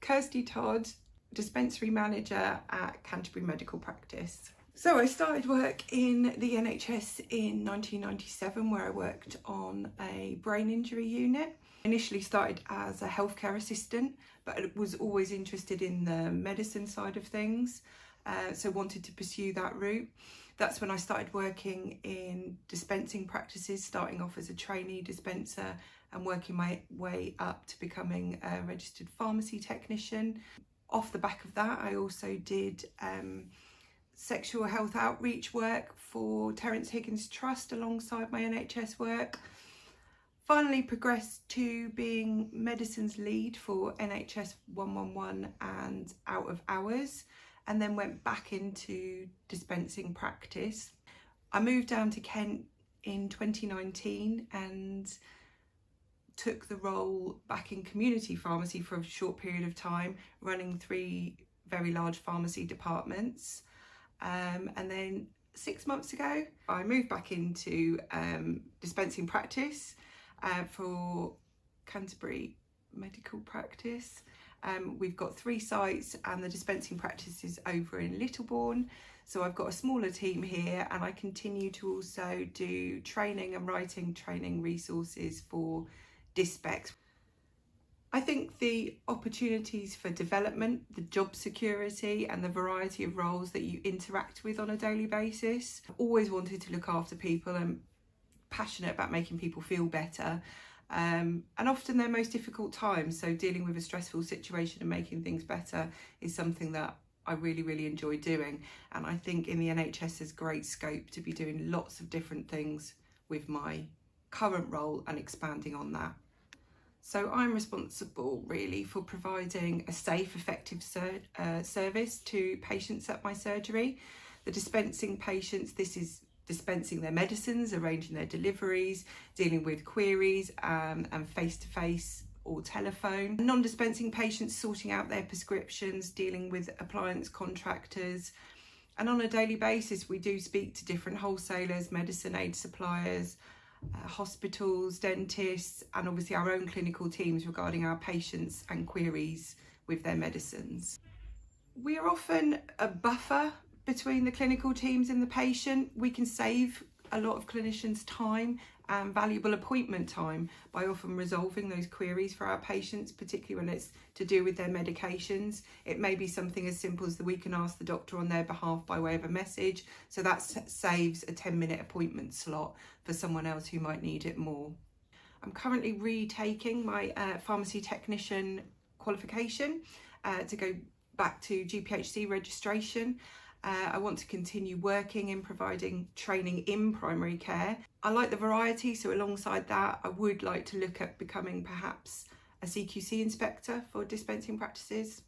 Kirstye Todd, Dispensary Manager at Canterbury Medical Practice. So I started work in the NHS in 1997, where I worked on a brain injury unit. Initially started as a healthcare assistant, but was always interested in the medicine side of things, so wanted to pursue that route. That's when I started working in dispensing practices, starting off as a trainee dispenser and working my way up to becoming a registered pharmacy technician. Off the back of that, I also did sexual health outreach work for Terence Higgins Trust alongside my NHS work. Finally progressed to being medicines lead for NHS 111 and out of hours, and then went back into dispensing practice. I moved down to Kent in 2019 and took the role back in community pharmacy for a short period of time, running 3 very large pharmacy departments. And then 6 months ago, I moved back into dispensing practice for Canterbury Medical Practice. We've got 3 sites and the dispensing practice is over in Littlebourne. So I've got a smaller team here, and I continue to also do training and writing training resources for Dispex. I think the opportunities for development, the job security and the variety of roles that you interact with on a daily basis. I've always wanted to look after people and passionate about making people feel better. And often they're most difficult times, so dealing with a stressful situation and making things better is something that I really enjoy doing. And I think in the NHS there's great scope to be doing lots of different things with my current role and expanding on that. So I'm responsible really for providing a safe, effective service to patients at my surgery. The dispensing patients, this is dispensing their medicines, arranging their deliveries, dealing with queries and face-to-face or telephone. Non-dispensing patients sorting out their prescriptions, dealing with appliance contractors. And on a daily basis, we do speak to different wholesalers, medicine aid suppliers, hospitals, dentists, and obviously our own clinical teams regarding our patients and queries with their medicines. We are often a buffer between the clinical teams and the patient. We can save a lot of clinicians' time and valuable appointment time by often resolving those queries for our patients, particularly when it's to do with their medications. It may be something as simple as that we can ask the doctor on their behalf by way of a message, so that saves a 10-minute appointment slot for someone else who might need it more. I'm currently retaking my pharmacy technician qualification to go back to GPHC registration. I want to continue working in providing training in primary care. I like the variety, so alongside that I would like to look at becoming perhaps a CQC inspector for dispensing practices.